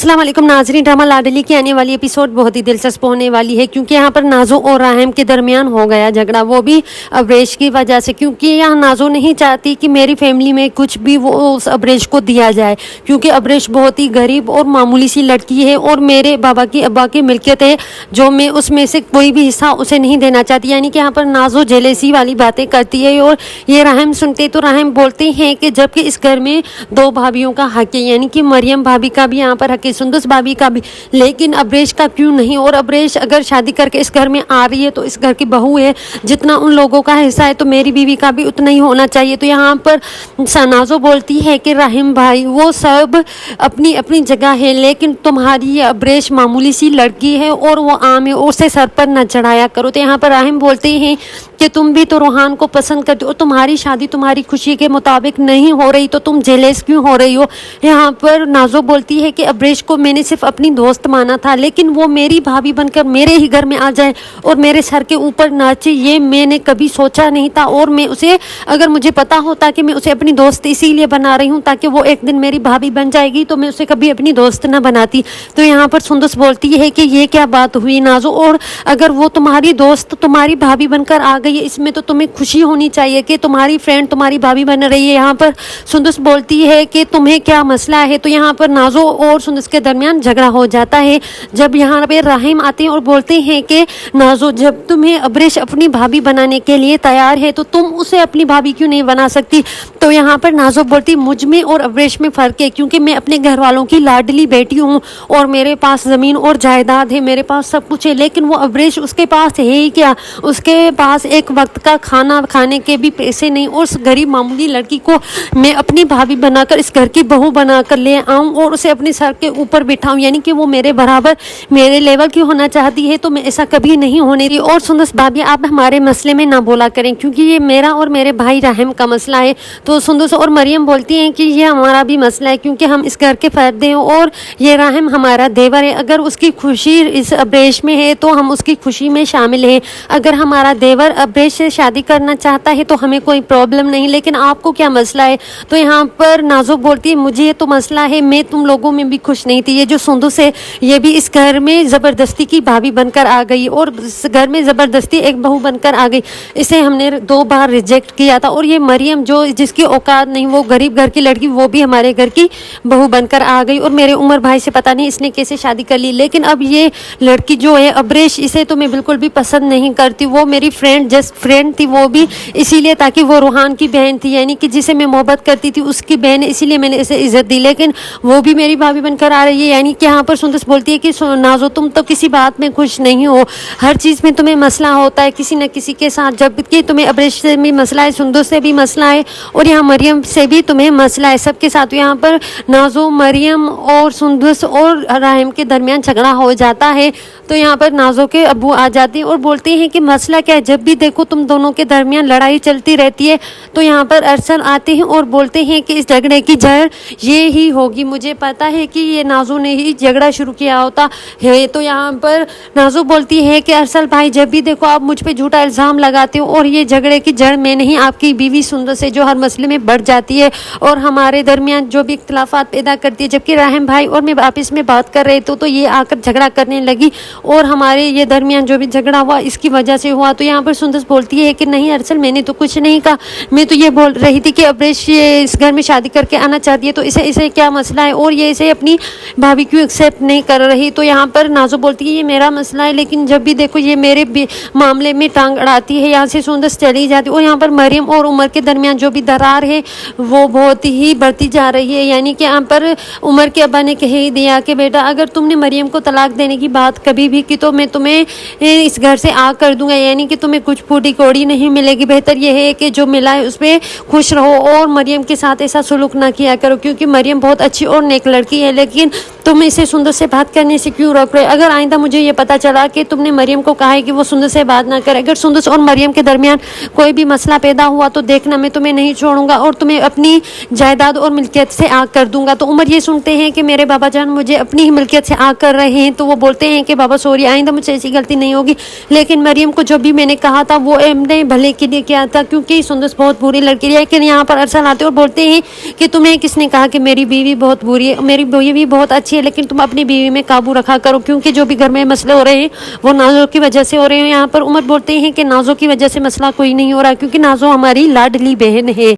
अस्सलाम वालेकुम नाज़रीन, ड्रामा लाडली की आने वाली एपिसोड बहुत ही दिलचस्प होने वाली है क्योंकि यहाँ पर नाज़ो और राहिम के दरमियान हो गया झगड़ा, वो भी अब्रेश की वजह से। क्योंकि यहाँ नाज़ो नहीं चाहती कि मेरी फैमिली में कुछ भी वो उस अब्रेश को दिया जाए, क्योंकि अब्रेश बहुत ही गरीब और मामूली सी लड़की है और मेरे बाबा की अब्बा की मिल्कियत है जो मैं उसमें से कोई भी हिस्सा उसे नहीं देना चाहती। यानी कि यहाँ पर नाज़ो जेलेसी वाली बातें करती है और ये राहिम सुनते तो राहिम बोलते हैं कि जबकि इस घर में दो भाभीियों का हक है, यानी कि मरियम भाभी का भी यहाँ पर हक है, सुंदस भाभी का भी, लेकिन अब्रेश का क्यों नहीं। और अब्रेश अगर शादी करके इस घर में आ रही है तो इस घर की बहू है, जितना उन लोगों का हिस्सा है तो मेरी बीवी का भी उतना ही होना चाहिए। तो यहाँ पर नाज़ो बोलती है कि राहिम भाई वो सब अपनी अपनी जगह है, लेकिन तुम्हारी ये अब्रेश मामूली सी लड़की है और वो आम है, उसे सर पर न चढ़ाया करो। तो यहाँ पर राहिम बोलते हैं कि तुम भी तो रूहान को पसंद करते हो, तुम्हारी शादी तुम्हारी खुशी के मुताबिक नहीं हो रही तो तुम जेलस क्यों हो रही हो। यहाँ पर नाज़ो बोलती है कि अब्रेश को मैंने सिर्फ अपनी दोस्त माना था, लेकिन वो मेरी भाभी बनकर मेरे ही घर में आ जाए और मेरे सर के ऊपर नाचे, ये मैंने कभी सोचा नहीं था। और मैं उसे, अगर मुझे पता होता कि मैं उसे अपनी दोस्त इसीलिए बना रही हूँ ताकि वो एक दिन मेरी भाभी बन जाएगी, तो मैं उसे कभी अपनी दोस्त न बनाती। तो यहाँ पर सुंदस बोलती है कि ये क्या बात हुई नाज़ो, और अगर वो तुम्हारी दोस्त तुम्हारी भाभी बनकर आ गई है, इसमें तो तुम्हें खुशी होनी चाहिए कि तुम्हारी फ्रेंड तुम्हारी भाभी बन रही है। यहाँ पर सुंदस बोलती है कि तुम्हें क्या मसला है। तो यहाँ पर नाज़ो और सुंदस के दरमियान झगड़ा हो जाता है। जब यहाँ पे राहिम आते हैं और बोलते हैं कि नाज़ो, जब तुम्हें अब्रेश अपनी भाभी बनाने के लिए तैयार है तो तुम उसे अपनी भाभी क्यों नहीं बना सकती। तो यहाँ पर नाज़ो बोलती, मुझ में और अब्रेश में फ़र्क है क्योंकि मैं अपने घर वालों की लाडली बेटी हूँ और मेरे पास ज़मीन और जायदाद है, मेरे पास सब कुछ है, लेकिन वो अब्रेश उसके पास है ही क्या। उसके पास एक वक्त का खाना खाने के भी पैसे नहीं, और उस गरीब मामूली लड़की को मैं अपनी भाभी बनाकर इस घर की बहू बनाकर ले आऊँ और उसे अपने सर के ऊपर बिठाऊँ, यानी कि वो मेरे बराबर मेरे लेवल की होना चाहती है, तो मैं ऐसा कभी नहीं होने दी। और सुंदस भाभी आप हमारे मसले में ना बोला करें क्योंकि ये मेरा और मेरे भाई राहिम का मसला है। तो सुंदस और मरियम बोलती हैं कि ये हमारा भी मसला है क्योंकि हम इस घर के फर्द हैं और ये राहिम हमारा देवर है। अगर उसकी खुशी इस अब्रेश में है तो हम उसकी खुशी में शामिल हैं। अगर हमारा देवर अब्रेश से शादी करना चाहता है तो हमें कोई प्रॉब्लम नहीं, लेकिन आपको क्या मसला है। तो यहाँ पर नाज़ो बोलती है, मुझे ये तो मसला है, मैं तुम लोगों में भी खुश नहीं थी। ये जो सुंदस है ये भी इस घर में ज़बरदस्ती की भाभी बनकर आ गई और इस घर में ज़बरदस्ती एक बहू बनकर आ गई। इसे हमने 2 बार रिजेक्ट किया था। और ये मरियम जो जिसकी औकात नहीं, वो गरीब घर की लड़की, वो भी हमारे घर की बहू बनकर आ गई और मेरे उमर भाई से पता नहीं इसने कैसे शादी कर ली। लेकिन अब ये लड़की जो है अब्रेश, इसे तो मैं बिल्कुल भी पसंद नहीं करती। वो मेरी फ्रेंड, जस्ट फ्रेंड थी, वो भी इसीलिए ताकि वो रूहान की बहन थी, यानी कि जिसे मैं मोहब्बत करती थी उसकी बहन, इसीलिए मैंने इसे इज्जत दी, लेकिन वो भी मेरी भाभी बनकर आ रही है। यानी कि यहाँ पर सुंदस बोलती है कि नाज़ो तुम तो किसी बात में खुश नहीं हो, हर चीज़ में तुम्हें मसला होता है किसी न किसी के साथ, जबकि तुम्हें अब्रेश से भी मसला है, सुंदस से भी मसला है और यहाँ मरियम से भी तुम्हें मसला है, सबके साथ। यहाँ पर नाज़ो, मरियम और सुंदस और राहिम के दरमियान झगड़ा हो जाता है। तो यहाँ पर नाज़ो के अब्बू आ जाते हैं और बोलते हैं कि मसला क्या है, जब भी देखो तुम दोनों के दरमियान लड़ाई चलती रहती है। तो यहाँ पर अरसल आते हैं और बोलते हैं कि इस झगड़े की जड़ ये ही होगी, मुझे पता है कि ये नाज़ो ने ही झगड़ा शुरू किया होता है। तो यहाँ पर नाज़ो बोलती है कि अरसल भाई, जब भी देखो आप मुझ पे झूठा इल्ज़ाम लगाते हो और ये झगड़े की जड़ में नहीं आपकी बीवी सुंदस है जो हर मसले में बढ़ जाती है और हमारे दरमियान जो भी इख्तिलाफात पैदा करती है। जबकि राहिम भाई और मैं आपस में बात कर रहे थे तो ये आकर झगड़ा करने लगी और हमारे ये दरमियान जो भी झगड़ा हुआ इसकी वजह से हुआ। तो यहाँ पर सुंदस बोलती है कि नहीं अरसल, मैंने तो कुछ नहीं कहा, मैं तो ये बोल रही थी कि अब्रेश ये इस घर में शादी करके आना चाहती है तो इसे क्या मसला है और ये इसे अपनी भाभी क्यों एक्सेप्ट नहीं कर रही। तो यहाँ पर नाज़ो बोलती है ये मेरा मसला है, लेकिन जब भी देखो ये मेरे मामले में टांग अड़ाती है। यहाँ से सुंदस चली जाती है और यहाँ पर मरियम और उमर के दरमियान जो भी दरार है वो बहुत ही बढ़ती जा रही है। यानी कि यहाँ पर उमर के अब्बा ने कह ही दिया कि बेटा अगर तुमने मरियम को तलाक देने की बात कभी भी की तो मैं तुम्हें इस घर से आग कर दूंगा, यानी कि तुम्हें कुछ फूटी कौड़ी नहीं मिलेगी। बेहतर यह है कि जो मिला है उसमें खुश रहो और मरियम के साथ ऐसा सुलूक ना किया करो क्योंकि मरियम बहुत अच्छी और नेक लड़की है, लेकिन तुम इसे सुंदर से बात करने से क्यों रोक रहे। अगर आइंदा मुझे ये पता चला कि तुमने मरियम को कहा है कि वो सुंदर से बात ना करे, अगर सुंदर और मरियम के दरमियान कोई भी मसला पैदा हुआ तो देखना मैं तुम्हें नहीं छोड़ूंगा और तुम्हें अपनी जायदाद और मिल्कियत से आग कर दूंगा। तो उमर ये सुनते हैं कि मेरे बाबा जान मुझे अपनी ही मिल्कियत से आग कर रहे हैं, तो वो बोलते हैं कि बाबा सॉरी, आइंदा मुझसे ऐसी गलती नहीं होगी। लेकिन मरियम को जो भी मैंने कहा था वो हमने भले के लिए किया था क्योंकि सुंदर बहुत बुरी लड़की है। लेकिन यहाँ पर अरसल आते और बोलते हैं कि तुम्हें किसने कहा कि मेरी बीवी बहुत बुरी है, मेरी बीवी बहुत अच्छी है। ہے لیکن تم اپنی بیوی میں قابو رکھا کرو، کیونکہ جو بھی گھر میں مسئلے ہو رہے ہیں وہ نازو کی وجہ سے ہو رہے ہیں۔ یہاں پر عمر بولتے ہیں کہ نازو کی وجہ سے مسئلہ کوئی نہیں ہو رہا، کیونکہ نازو ہماری لاڈلی بہن ہے۔